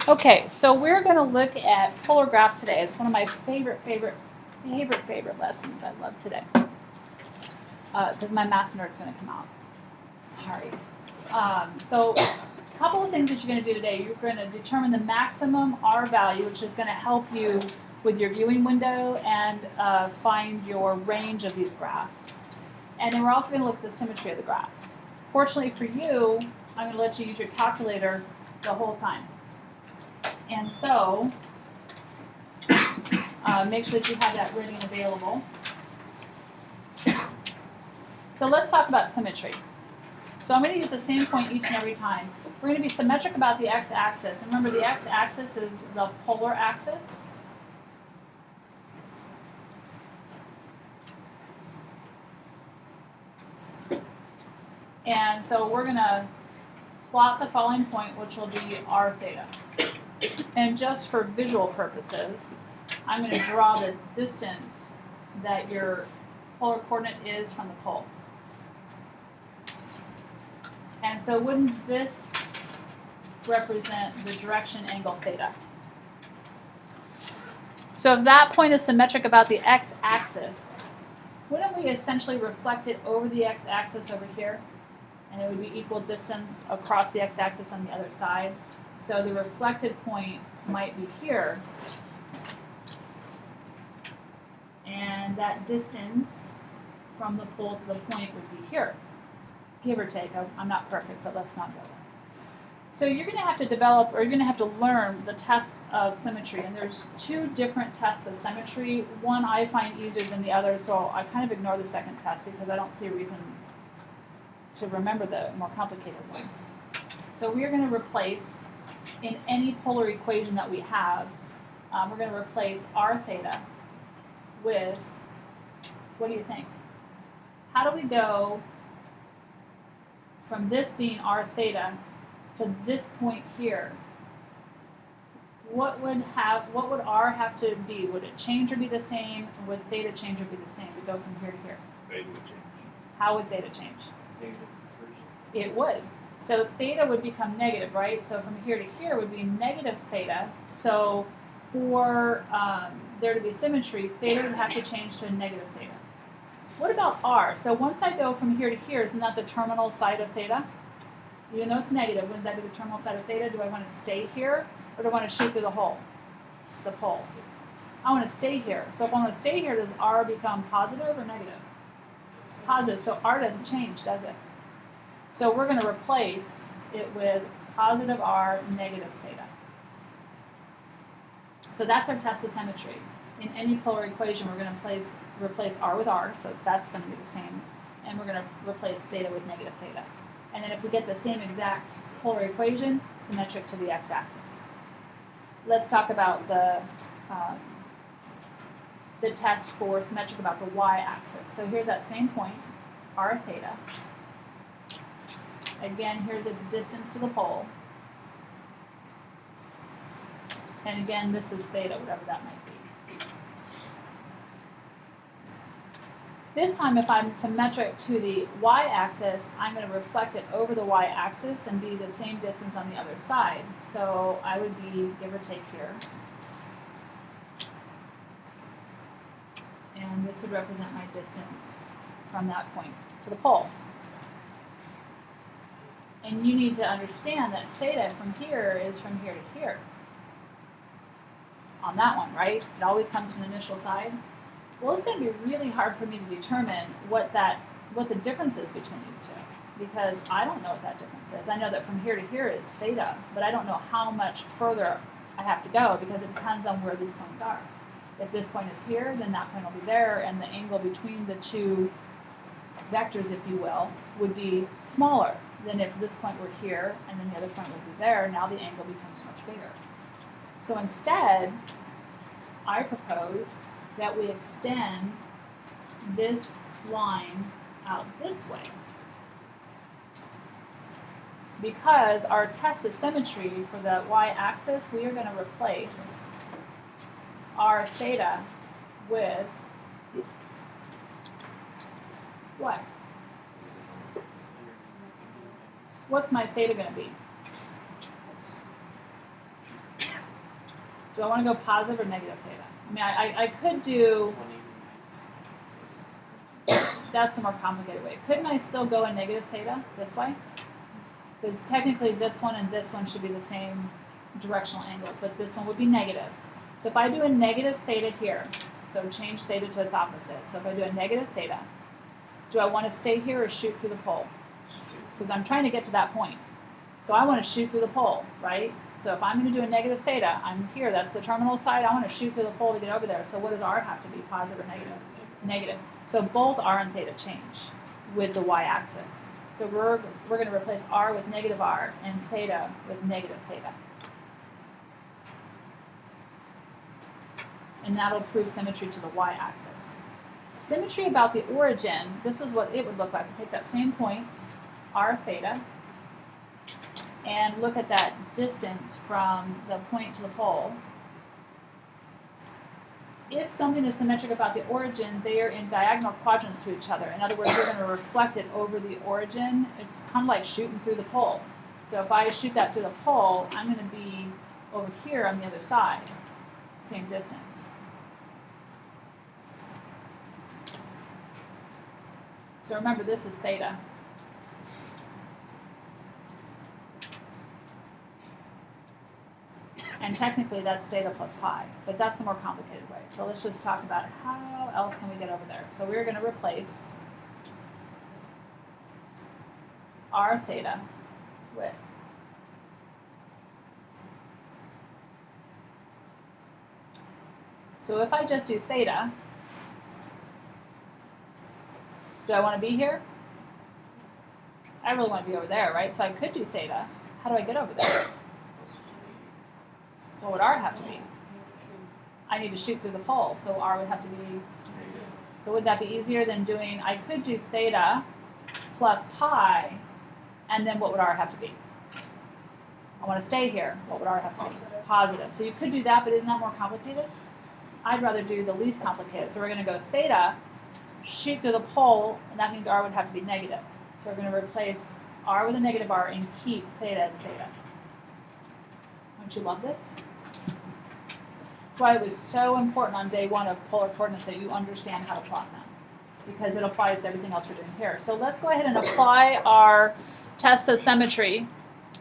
Okay, so we're going to look at polar graphs today. It's one of my favorite lessons. I love today because my math nerd's going to come out. Sorry. So a couple of things that you're going to do today. You're going to determine the maximum R value, which is going to help you with your viewing window and find your range of these graphs. And then we're also going to look at the symmetry of the graphs. Fortunately for you, I'm going to let you use your calculator the whole time. And so, make sure that you have that ready and available. So let's talk about symmetry. So I'm going to use the same point each and every time. We're going to be symmetric about the x-axis. And remember, the x-axis is the polar axis. And so we're going to plot the following point, which will be r theta. And just for visual purposes, I'm going to draw the distance that your polar coordinate is from the pole. And so wouldn't this represent the direction angle theta? So if that point is symmetric about the x-axis, wouldn't we essentially reflect it over the x-axis over here? And it would be equal distance across the x-axis on the other side. So the reflected point might be here. And that distance from the pole to the point would be here. Give or take. I'm not perfect, but let's not go there. So you're going to have to develop, or you're going to have to learn the tests of symmetry. And there's two different tests of symmetry. One I find easier than the other, so I kind of ignore the second test because I don't see a reason to remember the more complicated one. So we're going to replace, in any polar equation that we have, we're going to replace r theta with, what do you think? How do we go from this being r theta to this point here? What would r have to be? Would it change or be the same? Or would theta change or be the same to go from here to here? Theta would change. How would theta change? Negative Pearson. It would. So theta would become negative, right? So from here to here would be negative theta. So for there to be symmetry, theta would have to change to a negative theta. What about r? So once I go from here to here, isn't that the terminal side of theta? Even though it's negative, wouldn't that be the terminal side of theta? Do I want to stay here, or do I want to shoot through the hole, the pole? I want to stay here. So if I want to stay here, does r become positive or negative? Positive. So r doesn't change, does it? So we're going to replace it with positive r, negative theta. So that's our test of symmetry. In any polar equation, we're going to replace r with r, so that's going to be the same. And we're going to replace theta with negative theta. And then if we get the same exact polar equation, symmetric to the x-axis. Let's talk about the test for symmetric about the y-axis. So here's that same point, r theta. Again, here's its distance to the pole. And again, this is theta, whatever that might be. This time, if I'm symmetric to the y-axis, I'm going to reflect it over the y-axis and be the same distance on the other side. So I would be, give or take here. And this would represent my distance from that point to the pole. And you need to understand that theta from here is from here to here. On that one, right? It always comes from the initial side. Well, it's going to be really hard for me to determine what the difference is between these two, because I don't know what that difference is. I know that from here to here is theta, but I don't know how much further I have to go because it depends on where these points are. If this point is here, then that point will be there, and the angle between the two vectors, if you will, would be smaller than if this point were here and then the other point would be there. Now the angle becomes much bigger. So instead, I propose that we extend this line out this way. Because our test of symmetry for the y-axis, we are going to replace r theta with what? What's my theta going to be? Do I want to go positive or negative theta? I mean, I could do, 180 minus. that's the more complicated way. Couldn't I still go a negative theta this way? Because technically this one and this one should be the same directional angles, but this one would be negative. So if I do a negative theta here, so change theta to its opposite. So if I do a negative theta, do I want to stay here or shoot through the pole? Because I'm trying to get to that point. So I want to shoot through the pole, right? So if I'm going to do a negative theta, I'm here, that's the terminal side, I want to shoot through the pole to get over there. So what does r have to be, positive or negative? Negative. So both r and theta change with the y-axis. So we're going to replace r with negative r and theta with negative theta. And that'll prove symmetry to the y-axis. Symmetry about the origin, this is what it would look like. Take that same point, r theta, and look at that distance from the point to the pole. If something is symmetric about the origin, they are in diagonal quadrants to each other. In other words, we're going to reflect it over the origin. It's kind of like shooting through the pole. So if I shoot that through the pole, I'm going to be over here on the other side, same distance. So remember, this is theta. And technically that's theta plus pi, but that's the more complicated way. So let's just talk about how else can we get over there. So we're going to replace r theta with so if I just do theta, do I want to be here? I really want to be over there, right? So I could do theta. How do I get over there? What would r have to be? I need to shoot through the pole, so r would have to be, so would that be easier than doing, I could do theta plus pi, and then what would r have to be? I want to stay here. What would r have to be? Positive. So you could do that, but isn't that more complicated? I'd rather do the least complicated. So we're going to go theta, shoot through the pole, and that means r would have to be negative. So we're going to replace r with a negative r and keep theta as theta. Don't you love this? That's why it was so important on day one of polar coordinates that you understand how to plot them, because it applies to everything else we're doing here. So let's go ahead and apply our test of symmetry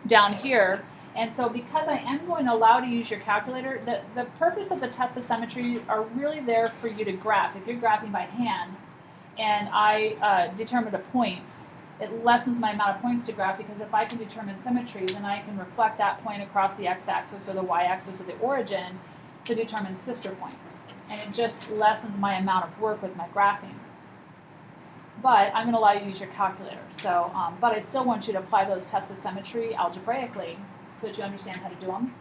down here. And so because I am going to allow you to use your calculator, the purpose of the tests of symmetry are really there for you to graph. If you're graphing by hand and I determined a point, it lessens my amount of points to graph, because if I can determine symmetry, then I can reflect that point across the x-axis or the y-axis or the origin to determine sister points. And it just lessens my amount of work with my graphing. But I'm going to allow you to use your calculator. So, but I still want you to apply those tests of symmetry algebraically so that you understand how to do them.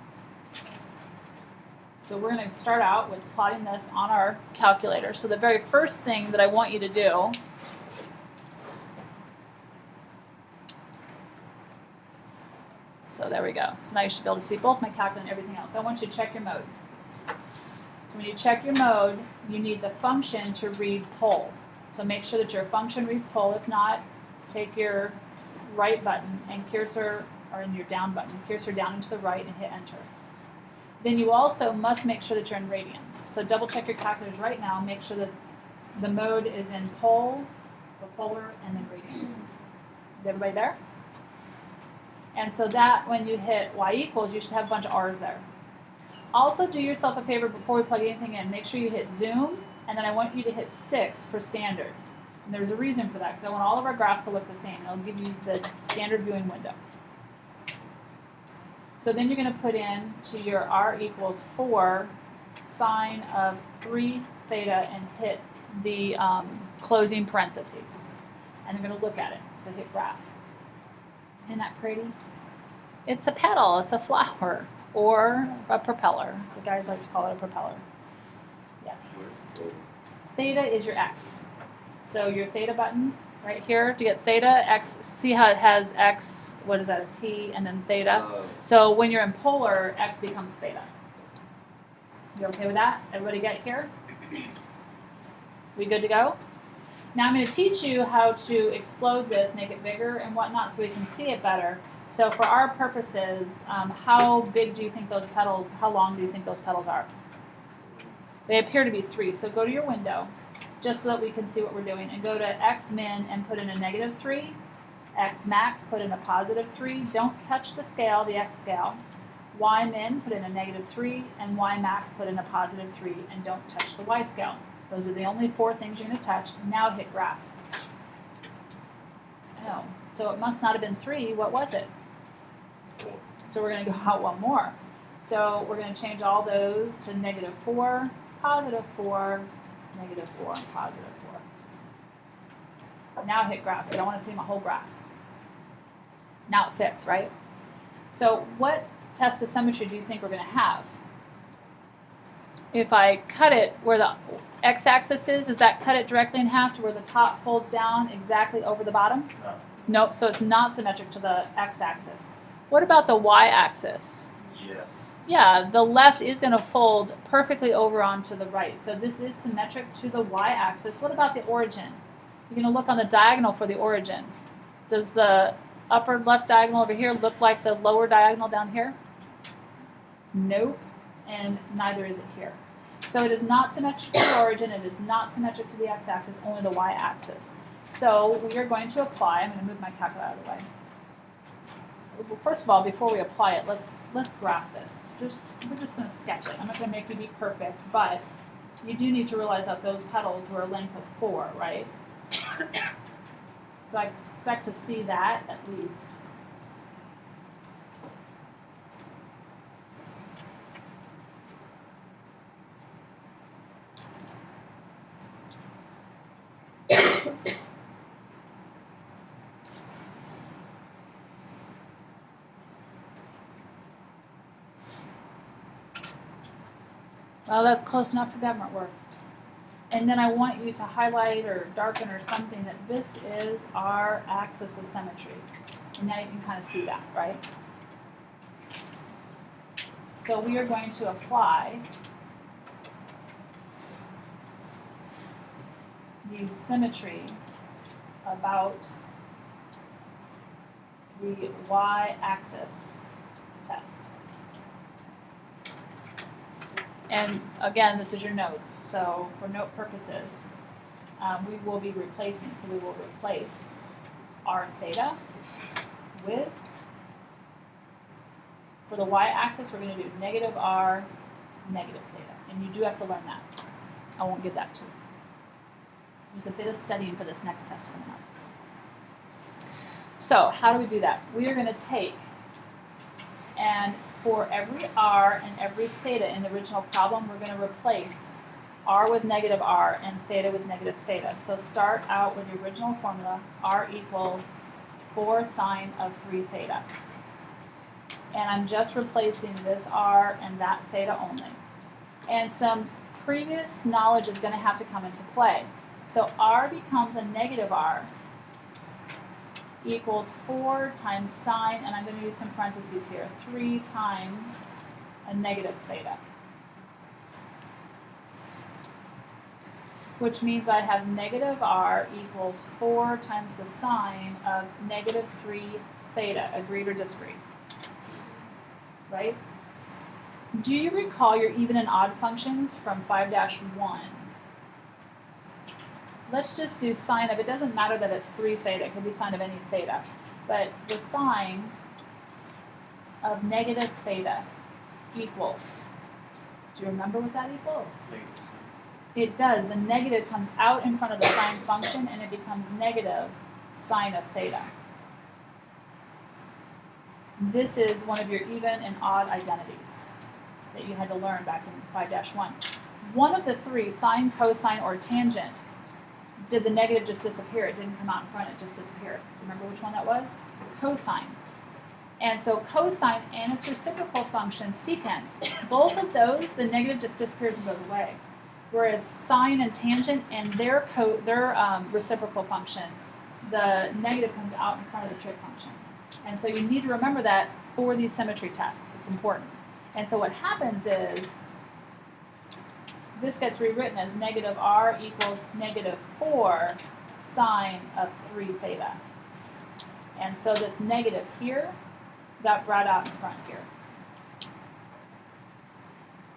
So we're going to start out with plotting this on our calculator. So the very first thing that I want you to do so there we go. So now you should be able to see both my calculator and everything else. I want you to check your mode. So when you check your mode, you need the function to read pole. So make sure that your function reads pole. If not, take your right button and cursor, or in your down button, cursor down into the right and hit enter. Then you also must make sure that you're in radians. So double check your calculators right now. Make sure that the mode is in pole, or polar, and then radians. Is everybody there? And so that when you hit y equals, you should have a bunch of r's there. Also do yourself a favor before we plug anything in. Make sure you hit zoom, and then I want you to hit 6 for standard. And there's a reason for that, because I want all of our graphs to look the same. It'll give you the standard viewing window. So then you're going to put in to your r equals 4 sine of 3 theta and hit the closing parentheses. And you're going to look at it. So hit graph. Isn't that pretty? It's a petal, it's a flower, or a propeller. The guys like to call it a propeller. Yes. Where's theta? Theta is your x. So your theta button right here to get theta, x, see how it has x, what is that, a t, and then theta. So when you're in polar, x becomes theta. You okay with that? Everybody get here? We good to go? Now I'm going to teach you how to explode this, make it bigger and whatnot so we can see it better. So for our purposes, how big do you think those petals, how long do you think those petals are? They appear to be 3. So go to your window, just so that we can see what we're doing, and go to X min and put in a -3, X max, put in a +3. Don't touch the scale, the X scale. Y min, put in a -3, and Y max, put in a +3, and don't touch the Y scale. Those are the only 4 things you're going to touch. Now hit graph. Oh, so it must not have been 3. What was it? So we're going to go out one more. So we're going to change all those to -4, +4, -4, and +4. Now hit graph. I don't want to see my whole graph. Now it fits, right? So what test of symmetry do you think we're going to have? If I cut it where the x-axis is, does that cut it directly in half to where the top folds down exactly over the bottom? No. Nope, so it's not symmetric to the x-axis. What about the y-axis? Yes. Yeah, the left is going to fold perfectly over onto the right. So this is symmetric to the y-axis. What about the origin? You're going to look on the diagonal for the origin. Does the upper left diagonal over here look like the lower diagonal down here? Nope, and neither is it here. So it is not symmetric to the origin. It is not symmetric to the x-axis, only the y-axis. So we are going to apply. I'm going to move my calculator out of the way. Well, first of all, before we apply it, let's graph this. We're just going to sketch it. I'm not going to make you be perfect, but you do need to realize that those petals were a length of 4, right? So I expect to see that at least. Well, that's close enough for government work. And then I want you to highlight or darken or something that this is our axis of symmetry. And now you can kind of see that, right? So we are going to apply the symmetry about the y-axis test. And again, this is your notes, so for note purposes, we will be replacing, so we will replace r theta with, for the y-axis, we're going to do -r, -theta. And you do have to learn that. I won't give that to you. There's a bit of studying for this next test coming up. So how do we do that? We are going to take, and for every r and every theta in the original problem, we're going to replace r with -r and theta with -theta. So start out with the original formula, r equals 4 sine of 3 theta. And I'm just replacing this r and that theta only. And some previous knowledge is going to have to come into play. So r becomes a -r equals 4 times sine, and I'm going to use some parentheses here, 3 times a -theta. Which means I have -r equals 4 times the sine of -3 theta. Agreed or disagreed? Right? Do you recall your even and odd functions from 5-1? Let's just do sine of, it doesn't matter that it's 3 theta, it could be sine of any theta. But the sine of -theta equals, do you remember what that equals? It does. The negative comes out in front of the sine function and it becomes negative sine of theta. This is one of your even and odd identities that you had to learn back in 5-1. One of the 3, sine, cosine, or tangent, did the negative just disappear? It didn't come out in front, it just disappeared. Remember which one that was? Cosine. And so cosine and its reciprocal function, secant, both of those, the negative just disappears and goes away. Whereas sine and tangent and their reciprocal functions, the negative comes out in front of the trig function. And so you need to remember that for these symmetry tests. It's important. And so what happens is, this gets rewritten as -r equals -4 sine of 3 theta. And so this negative here got brought out in front here.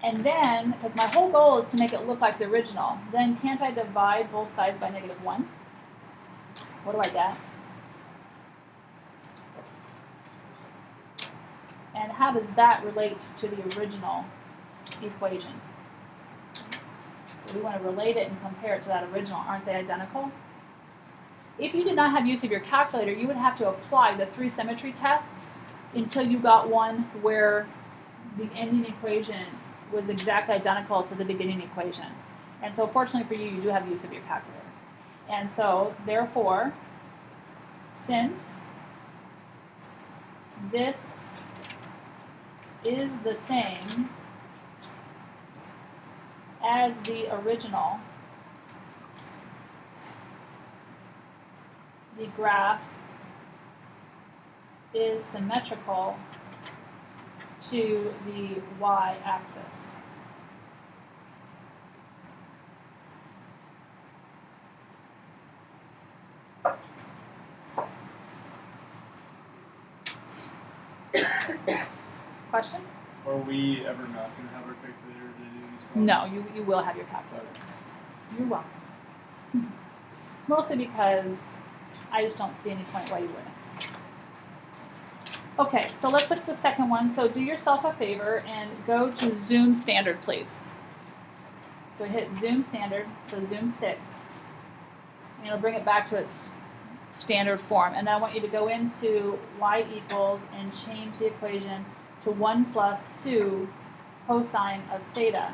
And then, because my whole goal is to make it look like the original, then can't I divide both sides by -1? What do I get? And how does that relate to the original equation? So we want to relate it and compare it to that original. Aren't they identical? If you did not have use of your calculator, you would have to apply the 3 symmetry tests until you got one where the ending equation was exactly identical to the beginning equation. And so fortunately for you, you do have use of your calculator. And so, therefore, since this is the same as the original, the graph is symmetrical to the y-axis. Question? Are we ever not going to have our calculator to do these problems? No, you will have your calculator. You're welcome. Mostly because I just don't see any point why you wouldn't. Okay, so let's look at the second one. So do yourself a favor and go to Zoom Standard, please. So hit Zoom Standard, so Zoom 6, and it'll bring it back to its standard form. And then I want you to go into y equals and change the equation to 1 plus 2 cosine of theta,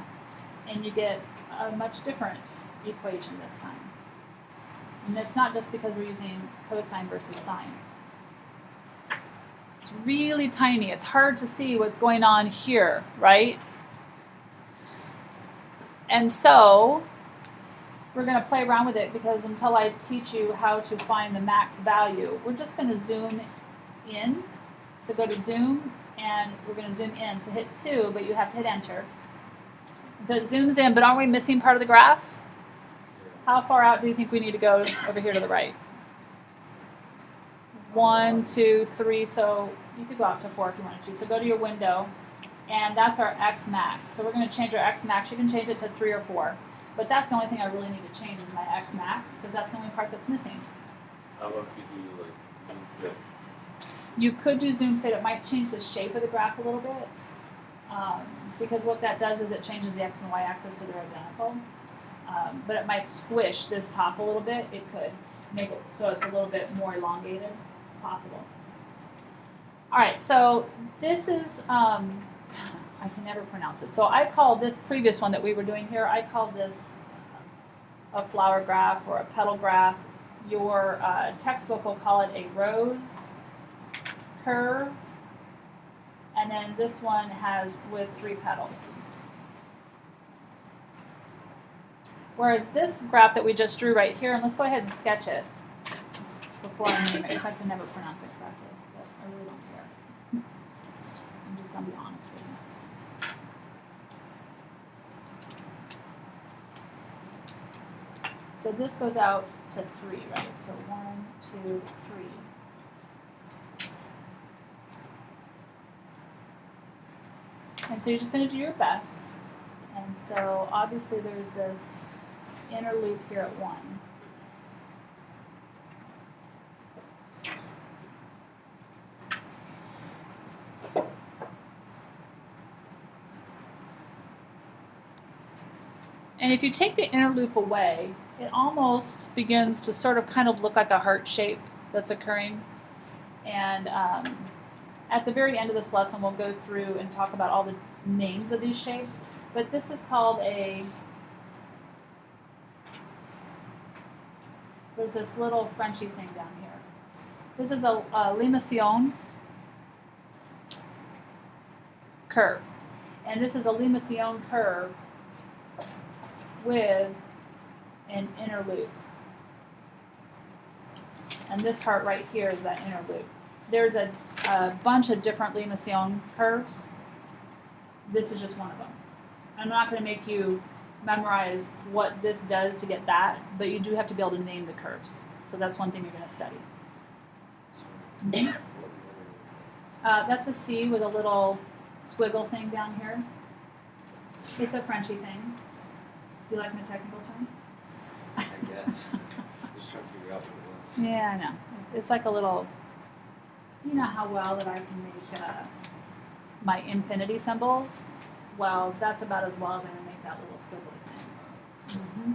and you get a much different equation this time. And it's not just because we're using cosine versus sine. It's really tiny. It's hard to see what's going on here, right? And so we're going to play around with it because until I teach you how to find the max value, we're just going to zoom in. So go to Zoom, and we're going to zoom in. So hit 2, but you have to hit Enter. And so it zooms in, but aren't we missing part of the graph? How far out do you think we need to go over here to the right? 1, 2, 3, so you could go out to 4 if you wanted to. So go to your window, and that's our x max. So we're going to change our x max. You can change it to 3 or 4. But that's the only thing I really need to change is my x max, because that's the only part that's missing. How about if you do like zoom fit? You could do zoom fit. It might change the shape of the graph a little bit, because what that does is it changes the x and y axis so they're identical. But it might squish this top a little bit. It could make it so it's a little bit more elongated. It's possible. All right, so this is, I can never pronounce this. So I call this previous one that we were doing here, I call this a flower graph or a petal graph. Your textbook will call it a rose curve. And then this one has with 3 petals. Whereas this graph that we just drew right here, and let's go ahead and sketch it before I name it, because I can never pronounce it correctly, but I really don't care. I'm just going to be honest with you. So this goes out to 3, right? So 1, 2, 3. And so you're just going to do your best. And so obviously there's this inner loop here at 1. And if you take the inner loop away, it almost begins to sort of kind of look like a heart shape that's occurring. And at the very end of this lesson, we'll go through and talk about all the names of these shapes. But this is called there's this little Frenchy thing down here. This is a limation curve. And this is a limation curve with an inner loop. And this part right here is that inner loop. There's a bunch of different limation curves. This is just one of them. I'm not going to make you memorize what this does to get that, but you do have to be able to name the curves. So that's one thing you're going to study. What letter is that? That's a C with a little squiggle thing down here. It's a Frenchy thing. Do you like my technical term? I guess. Just trying to figure out what it was. Yeah, I know. It's like a little, you know how well that I can make my infinity symbols? Well, that's about as well as I can make that little squiggly thing. Mm-hmm.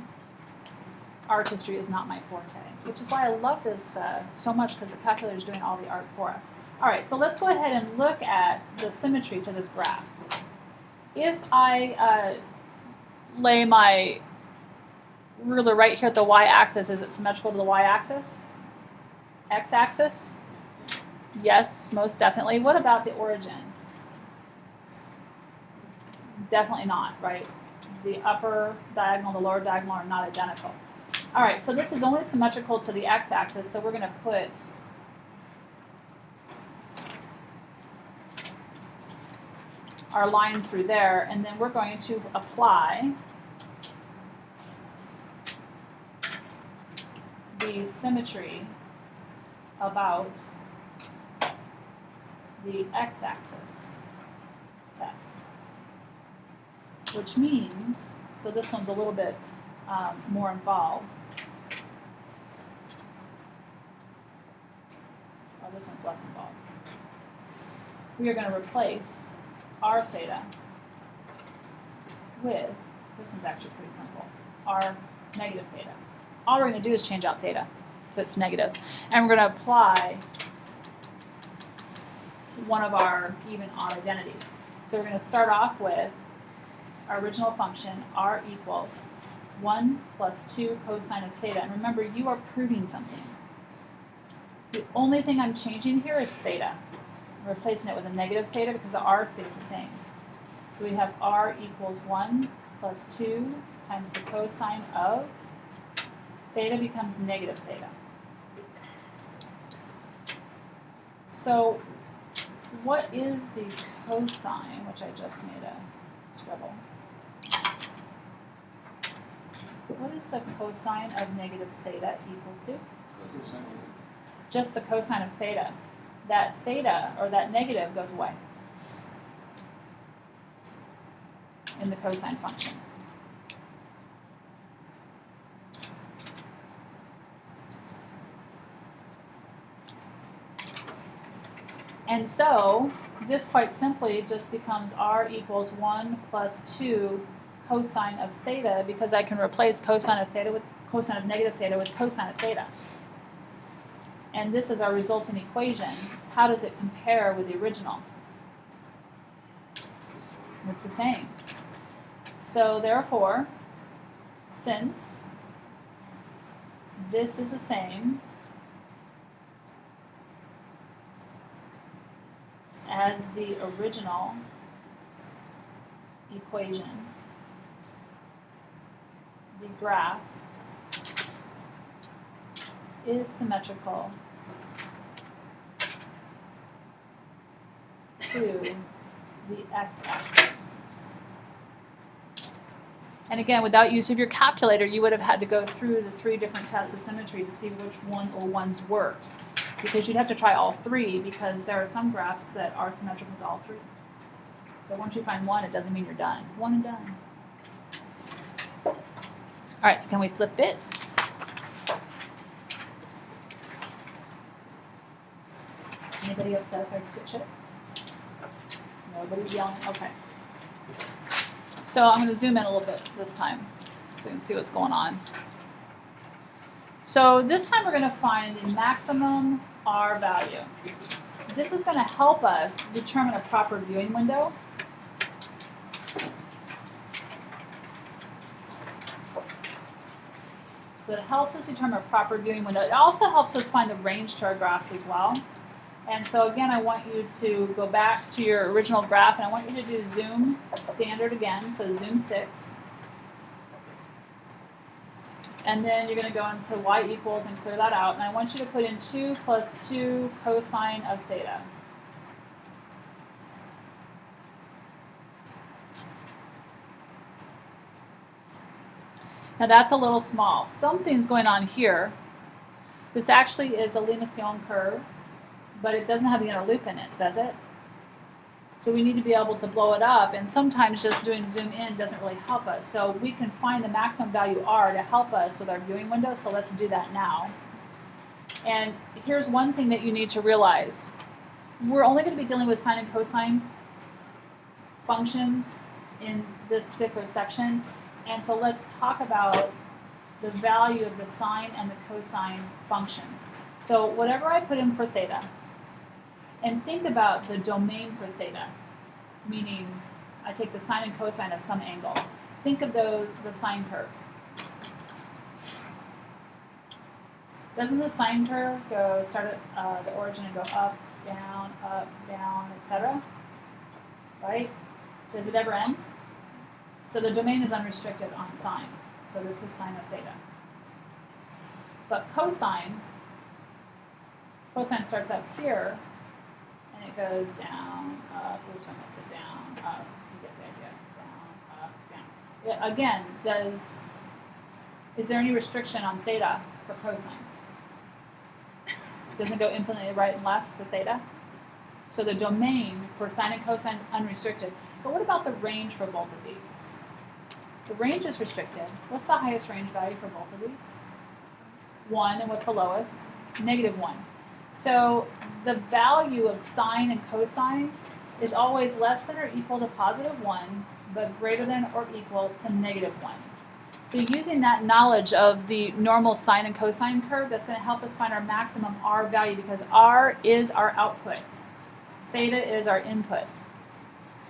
Artistry is not my forte, which is why I love this so much, because the calculator is doing all the art for us. All right, so let's go ahead and look at the symmetry to this graph. If I lay my ruler right here at the y-axis, is it symmetrical to the y-axis? X-axis? Yes, most definitely. What about the origin? Definitely not, right? The upper diagonal and the lower diagonal are not identical. All right, so this is only symmetrical to the x-axis, so we're going to put our line through there, and then we're going to apply the symmetry about the x-axis test, which means, so this one's a little bit more involved. Oh, this one's less involved. We are going to replace r theta with, this one's actually pretty simple, r negative theta. All we're going to do is change out theta, so it's negative. And we're going to apply one of our even odd identities. So we're going to start off with our original function, r equals 1 plus 2 cosine of theta. And remember, you are proving something. The only thing I'm changing here is theta. I'm replacing it with a negative theta because the r stays the same. So we have r equals 1 plus 2 times the cosine of theta becomes negative theta. So what is the cosine, which I just made a scribble? What is the cosine of negative theta equal to? Just the cosine of theta. That theta, or that negative, goes away in the cosine function. And so this quite simply just becomes r equals 1 plus 2 cosine of theta, because I can replace cosine of theta with cosine of negative theta with cosine of theta. And this is our resultant equation. How does it compare with the original? It's the same. So therefore, since this is the same as the original equation, the graph is symmetrical to the x-axis. And again, without use of your calculator, you would have had to go through the 3 different tests of symmetry to see which one or ones worked, because you'd have to try all 3, because there are some graphs that are symmetrical to all 3. So once you find one, it doesn't mean you're done. One and done. All right, so can we flip it? Anybody upset if I switch it? Nobody's yelling? Okay. So I'm going to zoom in a little bit this time so you can see what's going on. So this time we're going to find the maximum R value. This is going to help us determine a proper viewing window. So it helps us determine a proper viewing window. It also helps us find the range to our graphs as well. And so again, I want you to go back to your original graph, and I want you to do zoom standard again, so zoom 6. And then you're going to go into y equals and clear that out. And I want you to put in 2 plus 2 cosine of theta. Now that's a little small. Something's going on here. This actually is a Linus curve, but it doesn't have the inner loop in it, does it? So we need to be able to blow it up, and sometimes just doing zoom in doesn't really help us. So we can find the maximum value R to help us with our viewing window, so let's do that now. And here's one thing that you need to realize. We're only going to be dealing with sine and cosine functions in this particular section, and so let's talk about the value of the sine and the cosine functions. So whatever I put in for theta, and think about the domain for theta, meaning I take the sine and cosine of some angle. Think of the sine curve. Doesn't the sine curve start at the origin and go up, down, etc.? Right? Does it ever end? So the domain is unrestricted on sine. So this is sine of theta. But cosine starts up here, and it goes down, up, oops, I missed it, down, up, you get the idea, down, up, down. Yeah, again, is there any restriction on theta for cosine? It doesn't go infinitely right and left for theta? So the domain for sine and cosine is unrestricted. But what about the range for both of these? The range is restricted. What's the highest range value for both of these? 1, and what's the lowest? -1. So the value of sine and cosine is always less than or equal to +1, but greater than or equal to -1. So using that knowledge of the normal sine and cosine curve, that's going to help us find our maximum R value, because R is our output. Theta is our input.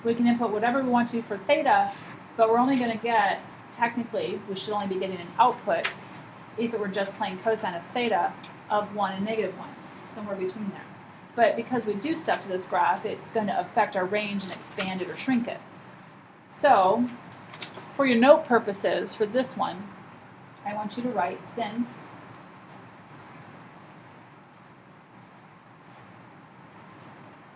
We can input whatever we want to for theta, but we're only going to get, technically, we should only be getting an output if it were just plain cosine of theta of 1 and -1, somewhere between there. But because we do stuff to this graph, it's going to affect our range and expand it or shrink it. So, for your note purposes, for this one, I want you to write, since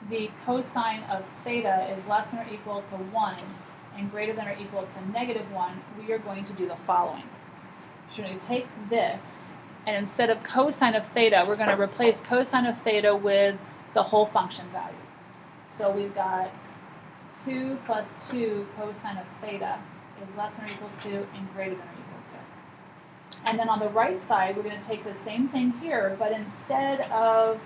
the cosine of theta is less than or equal to 1 and greater than or equal to -1, we are going to do the following. So we're going to take this, and instead of cosine of theta, we're going to replace cosine of theta with the whole function value. So we've got 2 plus 2 cosine of theta is less than or equal to and greater than or equal to. And then on the right side, we're going to take the same thing here, but instead of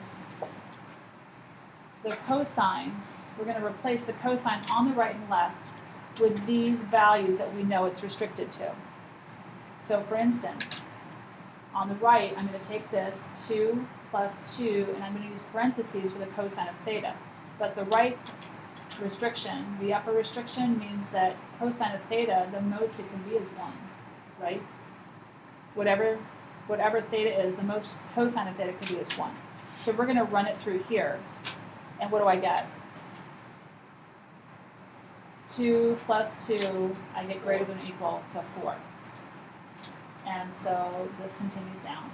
the cosine, we're going to replace the cosine on the right and left with these values that we know it's restricted to. So for instance, on the right, I'm going to take this 2 plus 2, and I'm going to use parentheses for the cosine of theta. But the right restriction, the upper restriction, means that cosine of theta, the most it can be is 1, right? Whatever theta is, the most cosine of theta can be is 1. So we're going to run it through here. And what do I get? 2 plus 2, I get greater than or equal to 4. And so this continues down.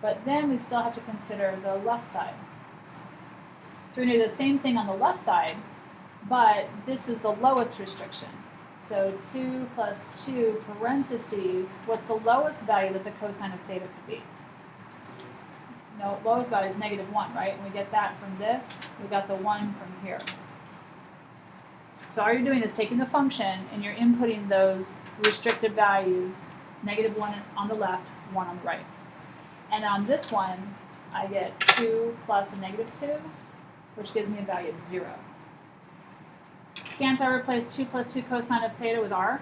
But then we still have to consider the left side. So we're going to do the same thing on the left side, but this is the lowest restriction. So 2 plus 2 parentheses, what's the lowest value that the cosine of theta could be? No, lowest value is -1, right? And we get that from this. We got the 1 from here. So all you're doing is taking the function and you're inputting those restricted values, -1 on the left, 1 on the right. And on this one, I get 2 plus a -2, which gives me a value of 0. Can't I replace 2 plus 2 cosine of theta with R?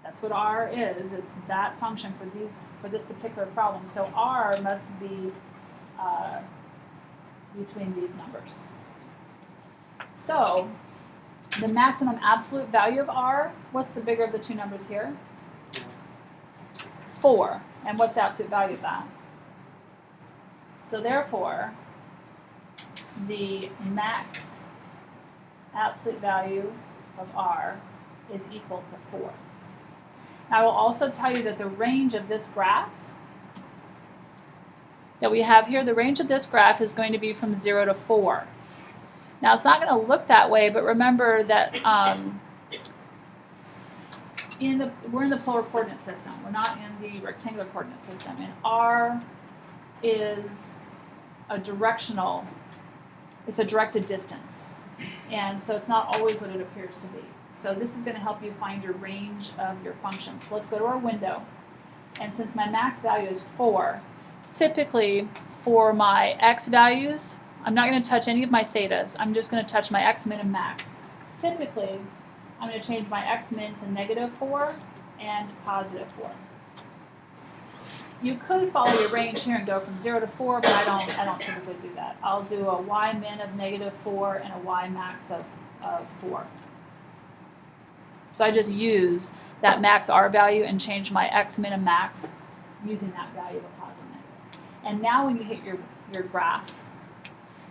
That's what R is. It's that function for this particular problem. So R must be between these numbers. So the maximum absolute value of R, what's the bigger of the two numbers here? 4. And what's the absolute value of that? So therefore, the max absolute value of R is equal to 4. I will also tell you that the range of this graph that we have here, the range of this graph is going to be from 0 to 4. Now it's not going to look that way, but remember that we're in the polar coordinate system. We're not in the rectangular coordinate system. And R is a directional, it's a directed distance. And so it's not always what it appears to be. So this is going to help you find your range of your functions. So let's go to our window. And since my max value is 4, typically for my x values, I'm not going to touch any of my thetas. I'm just going to touch my x min and max. Typically, I'm going to change my x min to -4 and to +4. You could follow your range here and go from 0 to 4, but I don't typically do that. I'll do a y min of -4 and a y max of 4. So I just use that max r value and change my x min and max using that value of a positive and negative. And now when you hit your graph,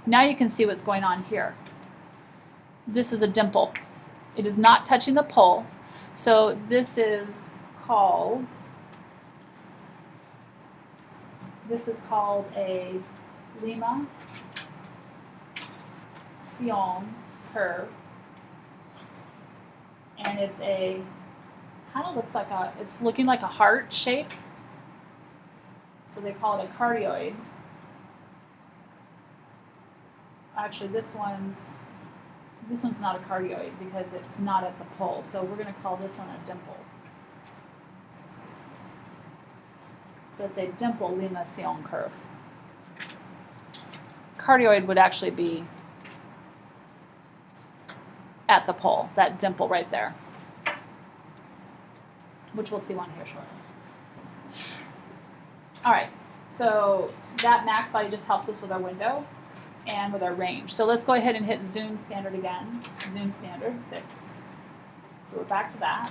now you can see what's going on here. This is a dimple. It is not touching the pole. So this is called a Lima-Sion curve. And it's kind of looks like it's looking like a heart shape. So they call it a cardioid. Actually, this one's not a cardioid because it's not at the pole. So we're going to call this one a dimple. So it's a dimple Lima-Sion curve. Cardioid would actually be at the pole, that dimple right there, which we'll see one here shortly. All right, so that max value just helps us with our window and with our range. So let's go ahead and hit zoom standard again. Zoom standard 6. So we're back to that.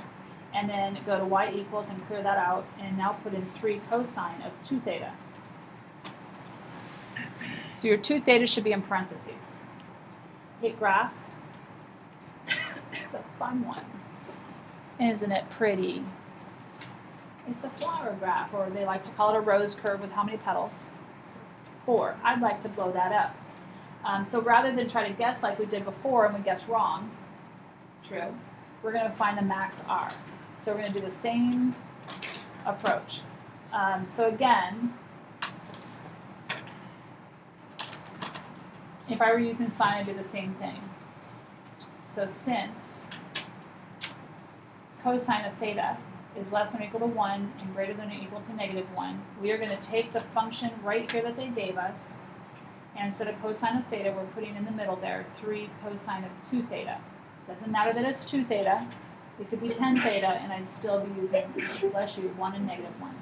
And then go to y equals and clear that out, and now put in 3 cosine of 2 theta. So your 2 theta should be in parentheses. Hit graph. It's a fun one. Isn't it pretty? It's a flower graph, or they like to call it a rose curve with how many petals? 4. I'd like to blow that up. So rather than try to guess like we did before and we guessed wrong, true, we're going to find the max R. So we're going to do the same approach. So again, if I were using sine, I'd do the same thing. So since cosine of theta is less than or equal to 1 and greater than or equal to -1, we are going to take the function right here that they gave us, and instead of cosine of theta, we're putting in the middle there 3 cosine of 2 theta. Doesn't matter that it's 2 theta. It could be 10 theta, and I'd still be using, bless you, 1 and -1.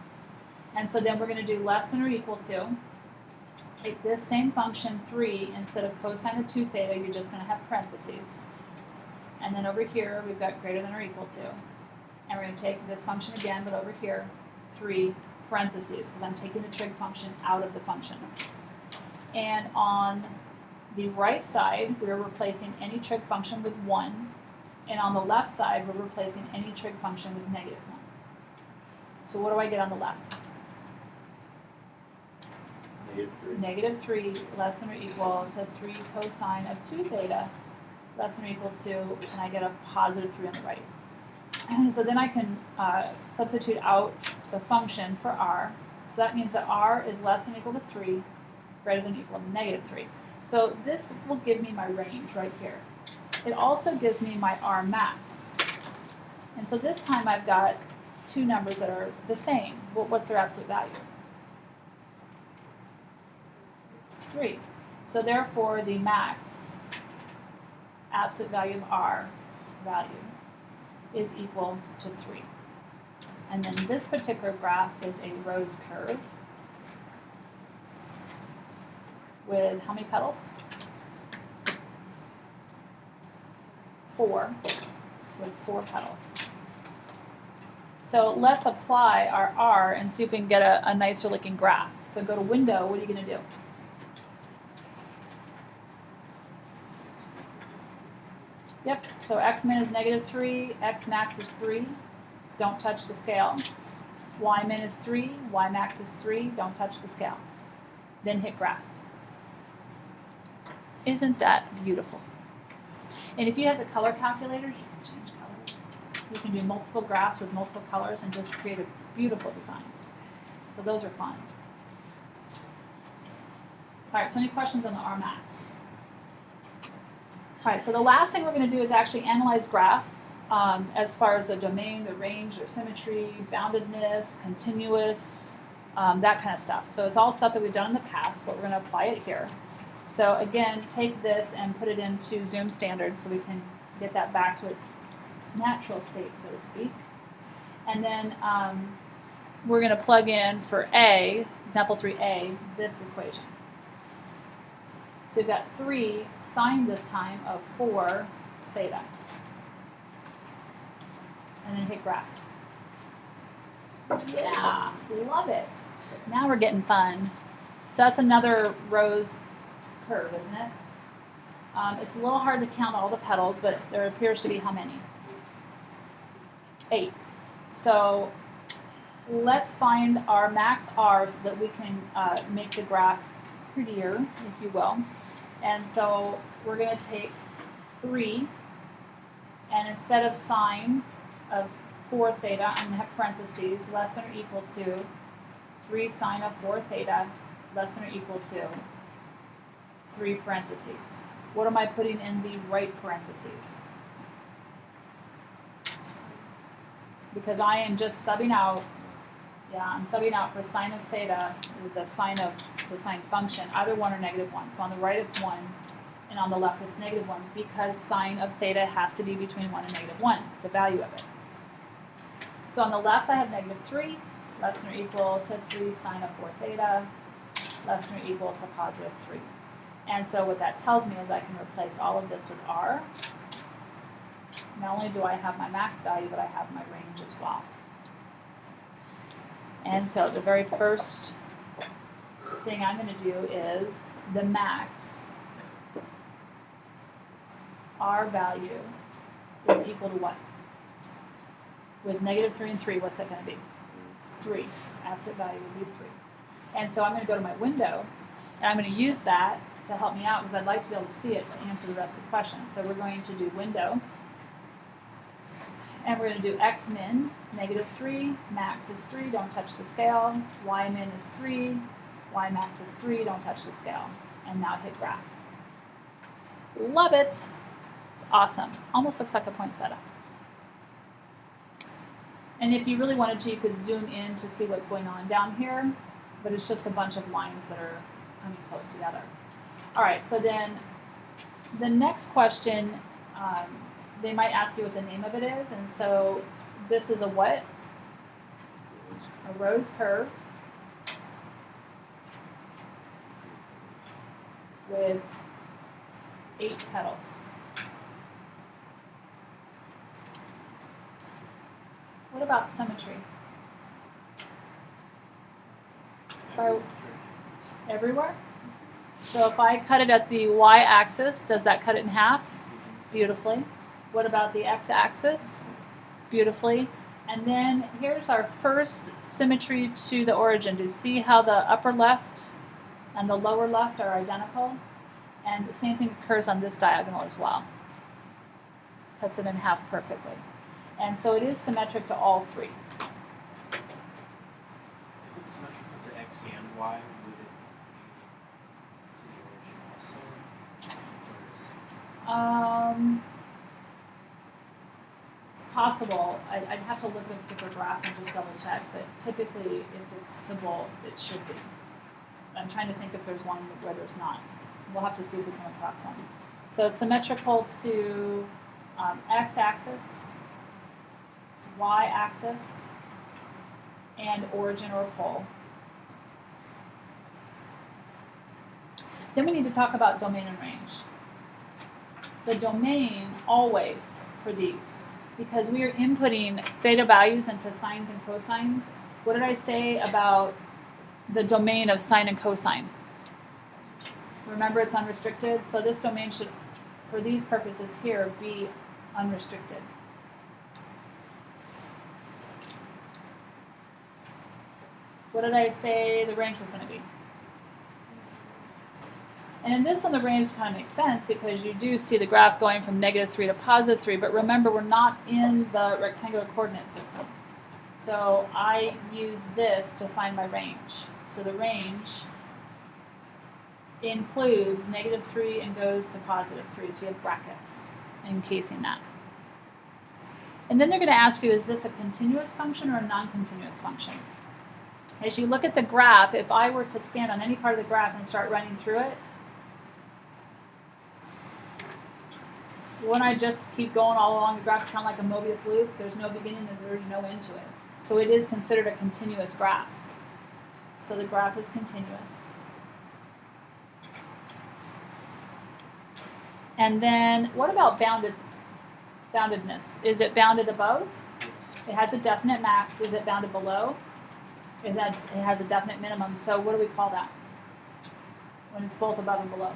And so then we're going to do less than or equal to. Take this same function, 3, instead of cosine of 2 theta, you're just going to have parentheses. And then over here, we've got greater than or equal to. And we're going to take this function again, but over here, 3 parentheses, because I'm taking the trig function out of the function. And on the right side, we're replacing any trig function with 1. And on the left side, we're replacing any trig function with -1. So what do I get on the left? -3 less than or equal to 3 cosine of 2 theta less than or equal to, and I get a +3 on the right. And so then I can substitute out the function for r. So that means that r is less than or equal to 3, greater than or equal to -3. So this will give me my range right here. It also gives me my R max. And so this time I've got 2 numbers that are the same. Well, what's their absolute value? 3. So therefore the max absolute value of R value is equal to 3. And then this particular graph is a rose curve with how many petals? 4, with 4 petals. So let's apply our R and see if we can get a nicer looking graph. So go to window, what are you going to do? Yep, so x min is -3, x max is 3, don't touch the scale. Y min is 3, y max is 3, don't touch the scale. Then hit graph. Isn't that beautiful? And if you have the color calculators, you can change colors. We can do multiple graphs with multiple colors and just create a beautiful design. So those are fun. All right, so any questions on the RMax? All right, so the last thing we're going to do is actually analyze graphs as far as the domain, the range, their symmetry, boundedness, continuous, that kind of stuff. So it's all stuff that we've done in the past, but we're going to apply it here. So again, take this and put it into Zoom standard so we can get that back to its natural state, so to speak. And then we're going to plug in for A, example 3A, this equation. So we've got 3 sine this time of 4 theta. And then hit graph. Yeah, love it. Now we're getting fun. So that's another rose curve, isn't it? It's a little hard to count all the petals, but there appears to be how many? 8. So let's find our max R so that we can make the graph prettier, if you will. And so we're going to take 3, and instead of sine of 4 theta, I'm going to have parentheses, less than or equal to 3 sine of 4 theta, less than or equal to 3 parentheses. What am I putting in the right parentheses? Because I am just subbing out, I'm subbing out for sine of theta, the sine function, either 1 or -1. So on the right it's 1, and on the left it's -1, because sine of theta has to be between 1 and -1, the value of it. So on the left I have -3, less than or equal to 3 sine of 4 theta, less than or equal to +3. And so what that tells me is I can replace all of this with R. Not only do I have my max value, but I have my range as well. And so the very first thing I'm going to do is the max R value is equal to what? With -3 and 3, what's that going to be? 3. Absolute value would be 3. And so I'm going to go to my window, and I'm going to use that to help me out because I'd like to be able to see it to answer the rest of the question. So we're going to do window, and we're going to do x min, -3, max is 3, don't touch the scale, y min is 3, y max is 3, don't touch the scale. And now hit graph. Love it. It's awesome. Almost looks like a poinsettia. And if you really wanted to, you could zoom in to see what's going on down here, but it's just a bunch of lines that are coming close together. All right, so then the next question, they might ask you what the name of it is, and so this is a what? A rose curve with 8 petals. What about symmetry? Everywhere? So if I cut it at the y-axis, does that cut it in half? Beautifully. What about the x-axis? Beautifully. And then here's our first symmetry to the origin. Do you see how the upper left and the lower left are identical? And the same thing occurs on this diagonal as well. Cuts it in half perfectly. And so it is symmetric to all 3. If it's symmetrical to x and y, would it be to the origin also? It's possible. I'd have to look at a particular graph and just double check, but typically if it's to both, it should be. I'm trying to think if there's one where there's not. We'll have to see if we come across one. So symmetrical to x-axis, y-axis, and origin or pole. Then we need to talk about domain and range. The domain always for these, because we are inputting theta values into sines and cosines. What did I say about the domain of sine and cosine? Remember, it's unrestricted, so this domain should, for these purposes here, be unrestricted. What did I say the range was going to be? And in this one, the range kind of makes sense because you do see the graph going from -3 to +3, but remember, we're not in the rectangular coordinate system. So I use this to find my range. So the range includes -3 and goes to +3, so you have brackets encasing that. And then they're going to ask you, is this a continuous function or a non-continuous function? As you look at the graph, if I were to stand on any part of the graph and start running through it, wouldn't I just keep going all along the graph? It's kind of like a Mobius loop. There's no beginning and there's no end to it. So it is considered a continuous graph. So the graph is continuous. And then what about boundedness? Is it bounded above? It has a definite max. Is it bounded below? It has a definite minimum. So what do we call that? When it's both above and below?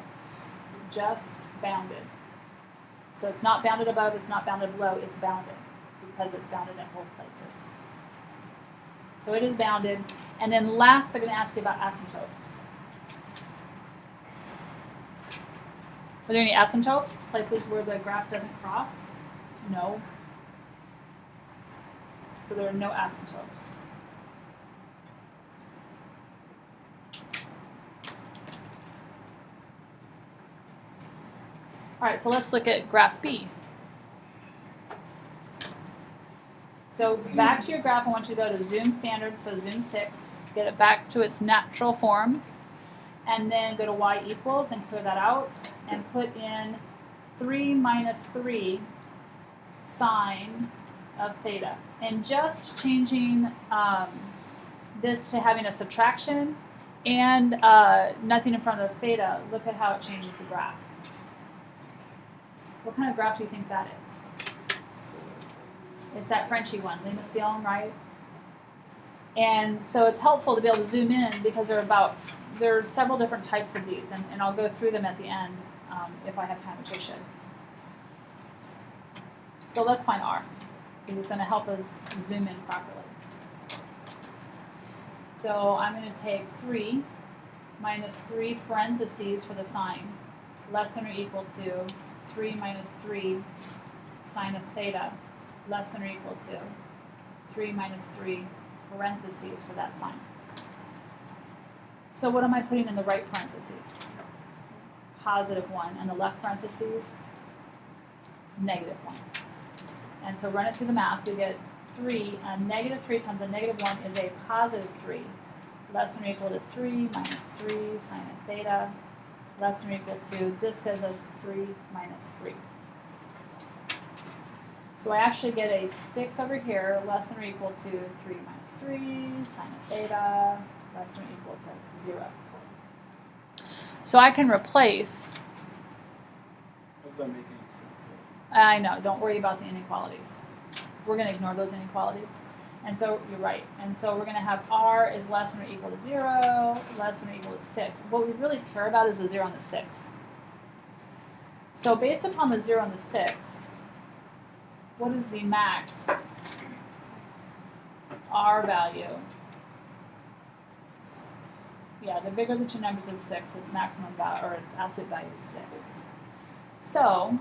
Just bounded. So it's not bounded above, it's not bounded below, it's bounded because it's bounded at both places. So it is bounded. And then last, they're going to ask you about asymptotes. Are there any asymptotes? Places where the graph doesn't cross? No. So there are no asymptotes. All right, so let's look at graph B. So back to your graph, I want you to go to zoom standard, so zoom 6, get it back to its natural form, and then go to y equals and clear that out, and put in 3 minus 3 sine of theta. And just changing this to having a subtraction and nothing in front of the theta, look at how it changes the graph. What kind of graph do you think that is? It's that Frenchy one, Lima Sion, right? And so it's helpful to be able to zoom in because there are several different types of these, and I'll go through them at the end if I have time, which I should. So let's find R, because it's going to help us zoom in properly. So I'm going to take 3 minus 3 parentheses for the sine, less than or equal to 3 minus 3 sine of theta, less than or equal to 3 minus 3 parentheses for that sine. So what am I putting in the right parentheses? +1, and the left parentheses, -1. And so run it through the math, we get 3, -3 times a -1 is a +3, less than or equal to 3 minus 3 sine of theta, less than or equal to, this gives us 3 minus 3. So I actually get a 6 over here, less than or equal to 3 minus 3 sine of theta, less than or equal to 0. So I can replace, Does that make any sense? I know, don't worry about the inequalities. We're going to ignore those inequalities. And so you're right. And so we're going to have R is less than or equal to 0, less than or equal to 6. What we really care about is the 0 and the 6. So based upon the 0 and the 6, what is the max R value? Yeah, the bigger the two numbers is 6, its maximum value, or its absolute value is 6. So,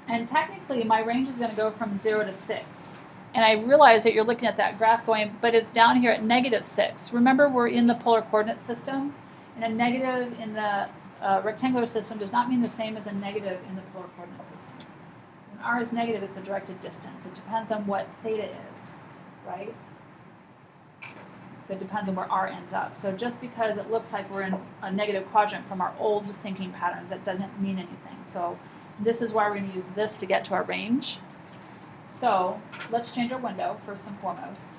and technically my range is going to go from 0 to 6. And I realize that you're looking at that graph going, but it's down here at -6. Remember, we're in the polar coordinate system, and a negative in the rectangular system does not mean the same as a negative in the polar coordinate system. When R is negative, it's a directed distance. It depends on what theta is, right? It depends on where R ends up. So just because it looks like we're in a negative quadrant from our old thinking patterns, that doesn't mean anything. So this is why we're going to use this to get to our range. So let's change our window first and foremost.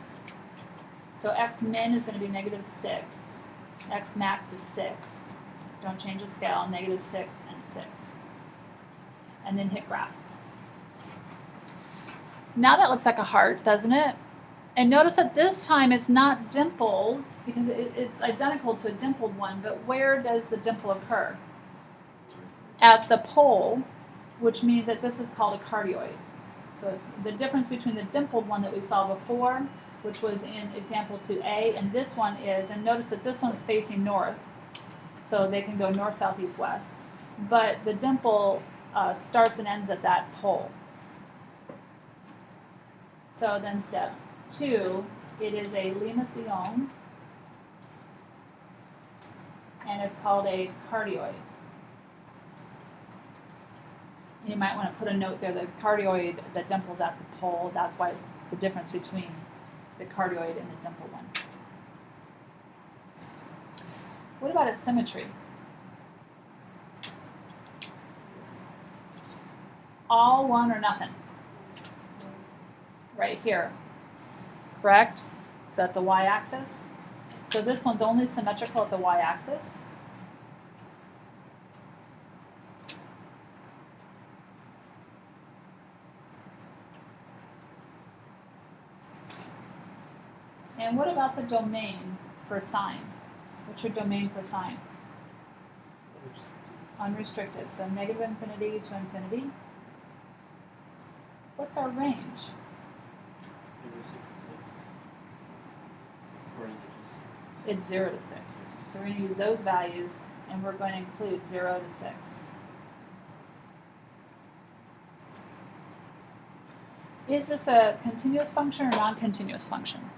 So x min is going to be -6. X max is 6. Don't change the scale, -6 and 6. And then hit graph. Now that looks like a heart, doesn't it? And notice that this time it's not dimpled because it's identical to a dimpled one, but where does the dimple occur? At the pole, which means that this is called a cardioid. So it's the difference between the dimpled one that we saw before, which was in example 2a, and this one is, and notice that this one's facing north, So they can go north, south, east, west. But the dimple starts and ends at that pole. So then step 2, it is a limacion, and it's called a cardioid. You might want to put a note there, the cardioid, the dimple's at the pole, that's why it's the difference between the cardioid and the dimple one. What about its symmetry? All one or nothing. Right here, correct? So at the y-axis. So this one's only symmetrical at the y-axis. And what about the domain for sine? What's your domain for sine? Unrestricted, so negative infinity to infinity. What's our range? 0 to 6. It's 0 to 6. So we're going to use those values, and we're going to include 0 to 6. Is this a continuous function or non-continuous function?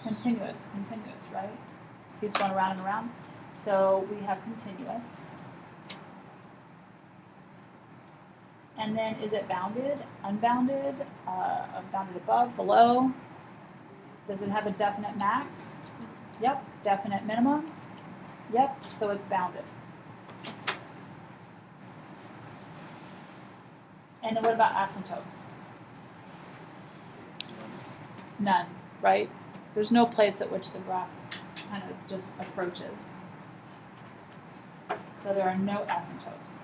Continuous, right? Just keeps going around and around. So we have continuous. And then is it bounded, unbounded, bounded above, below? Does it have a definite max? Yep. Definite minimum? Yep. So it's bounded. And then what about asymptotes? None, right? There's no place at which the graph kind of just approaches. So there are no asymptotes.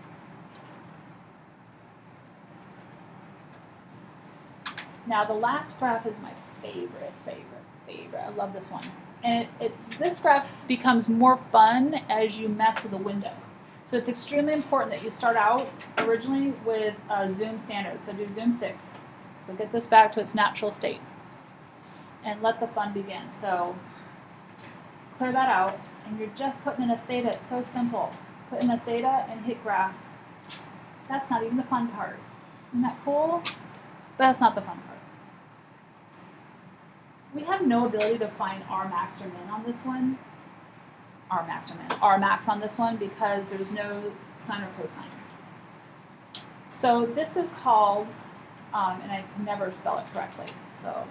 Now the last graph is my favorite. I love this one. And this graph becomes more fun as you mess with the window. So it's extremely important that you start out originally with zoom standard. So do zoom 6. So get this back to its natural state. And let the fun begin. So clear that out, and you're just putting in a theta. It's so simple. Put in a theta and hit graph. That's not even the fun part. Isn't that cool? But that's not the fun part. We have no ability to find R max or min on this one. R max on this one because there's no sine or cosine. So this is called, and I can never spell it correctly, so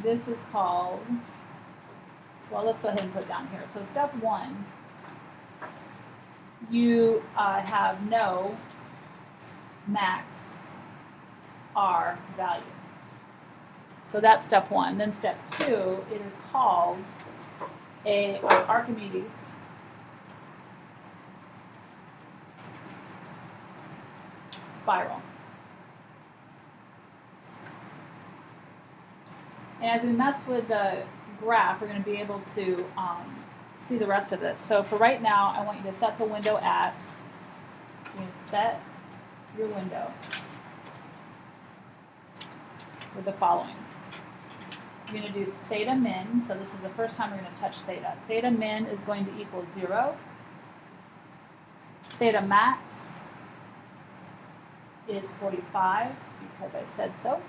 this is called, well, let's go ahead and put it down here. So step 1, you have no max R value. So that's step 1. Then step 2, it is called a Archimedes spiral. And as we mess with the graph, we're going to be able to see the rest of this. So for right now, I want you to set the window at, you're going to set your window with the following. You're going to do theta min, so this is the first time we're going to touch theta. Theta min is going to equal 0. Theta max is 45, because I said so.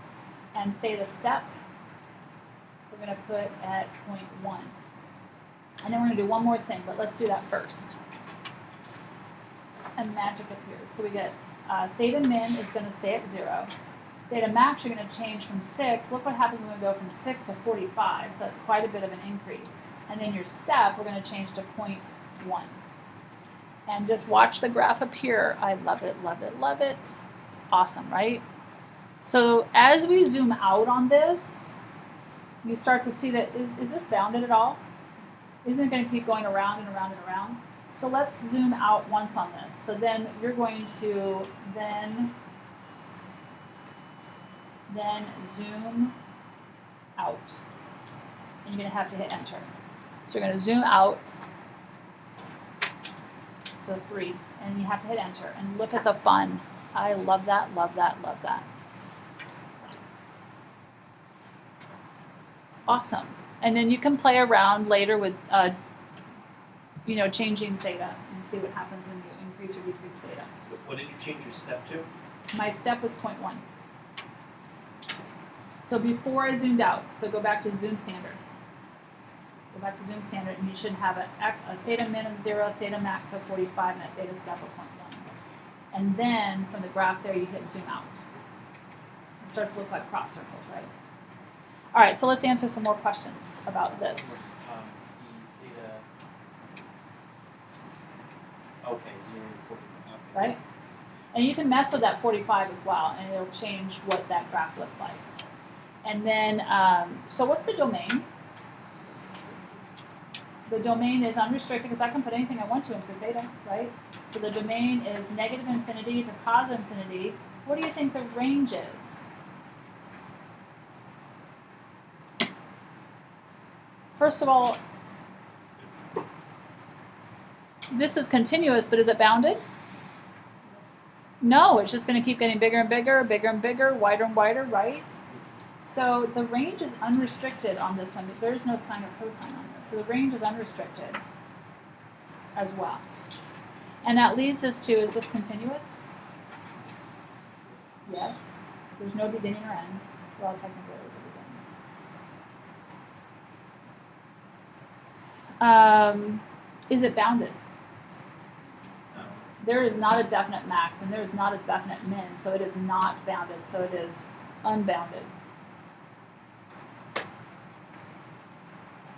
And theta step, we're going to put at 0.1. And then we're going to do one more thing, but let's do that first. And magic appears. So we get theta min is going to stay at 0. Theta max, you're going to change from 6. Look what happens when we go from 6 to 45. So that's quite a bit of an increase. And then your step, we're going to change to 0.1. And just watch the graph appear. I love it, love it, love it. It's awesome, right? So as we zoom out on this, you start to see that, is this bounded at all? Isn't it going to keep going around and around and around? So let's zoom out once on this. So then you're going to then zoom out. And you're going to have to hit enter. So you're going to zoom out. So 3. And you have to hit enter. And look at the fun. I love that, love that, love that. Awesome. And then you can play around later with, changing theta and see what happens when you increase or decrease theta. What did you change your step to? My step was 0.1. So before I zoomed out, so go back to zoom standard. Go back to zoom standard, and you should have a theta min of 0, theta max of 45, and a theta step of 0.1. And then from the graph there, you hit zoom out. It starts to look like crop circles, right? All right, so let's answer some more questions about this. The theta. Okay, 0 to 45. Okay. Right? And you can mess with that 45 as well, and it'll change what that graph looks like. And then, so what's the domain? The domain is unrestricted because I can put anything I want to in for theta, right? So the domain is negative infinity to positive infinity. What do you think the range is? First of all, this is continuous, but is it bounded? No, it's just going to keep getting bigger and bigger, bigger and bigger, wider and wider, right? So the range is unrestricted on this one. There is no sine or cosine on this. So the range is unrestricted as well. And that leads us to, is this continuous? Yes. There's no beginning or end. Well, technically there's a beginning. Is it bounded? No. There is not a definite max and there is not a definite min, so it is not bounded, so it is unbounded.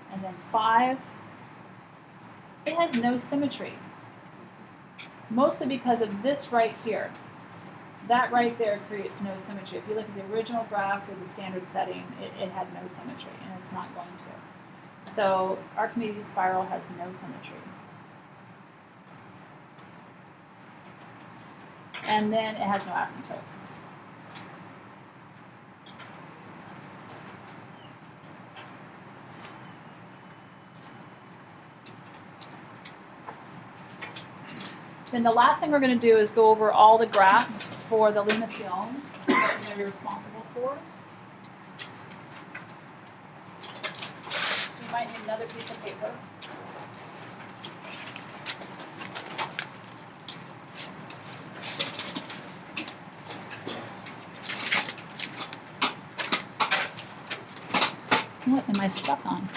And then 5, it has no symmetry. Mostly because of this right here. That right there creates no symmetry. If you look at the original graph with the standard setting, it had no symmetry, and it's not going to. So Archimedes' spiral has no symmetry. And then it has no asymptotes. Then the last thing we're going to do is go over all the graphs for the limitación that you're going to be responsible for. So you might need another piece of paper. What am I stuck on?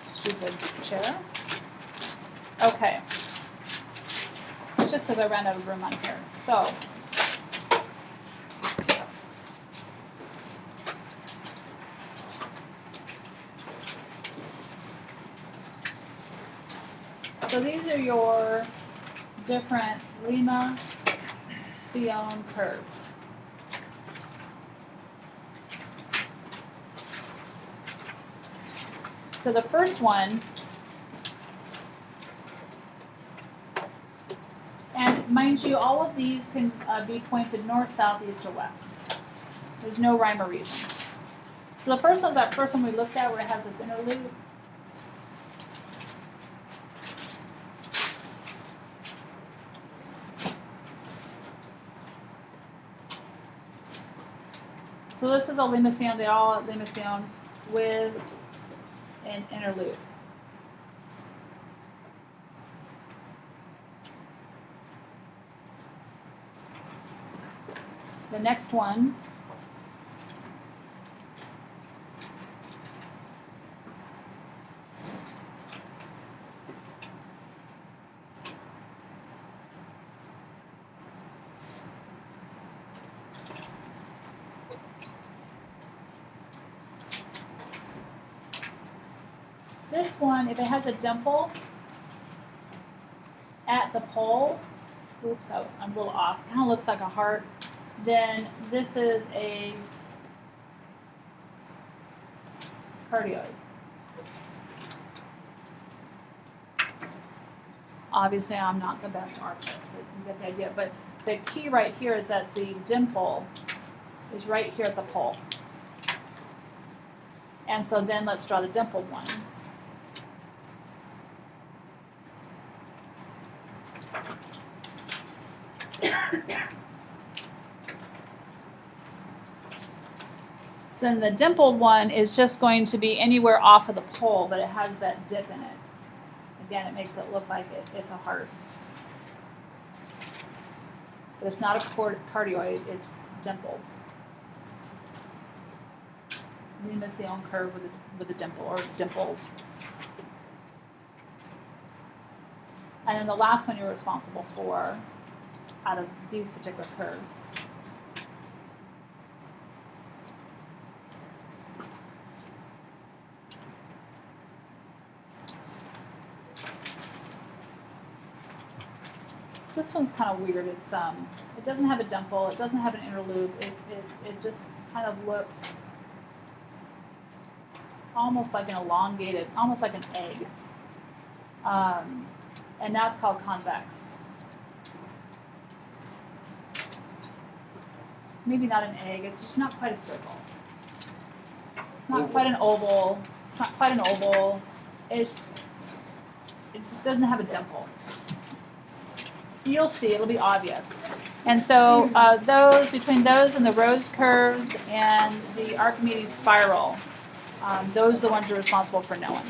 Stupid chair. Okay. It's just because I ran out of room on here. So, these are your different limitación curves. So the first one, and mind you, all of these can be pointed north, south, east, or west. There's no rhyme or reason. So the first one's that first one we looked at where it has this interlude. So this is a limitación, they're all limitación with an interlude. The next one this one, if it has a dimple at the pole, oops, I'm a little off, kind of looks like a heart, then this is a cardioid. Obviously, I'm not the best artist, but you get the idea. But the key right here is that the dimple is right here at the pole. And so then let's draw the dimpled one. then the dimpled one is just going to be anywhere off of the pole, but it has that dip in it. Again, it makes it look like it's a heart. But it's not a cardioid, it's dimpled. You miss the own curve with a dimple or dimpled. And then the last one you're responsible for out of these particular curves. This one's kind of weird. It's it doesn't have a dimple. It doesn't have an inner loop. It just kind of looks almost like an elongated, almost like an egg. And that's called convex. Maybe not an egg. It's just not quite a circle. Not quite an oval. It's not quite an oval. It just doesn't have a dimple. You'll see, it'll be obvious. And so between those and the rose curves and the Archimedes spiral, those are the ones you're responsible for knowing.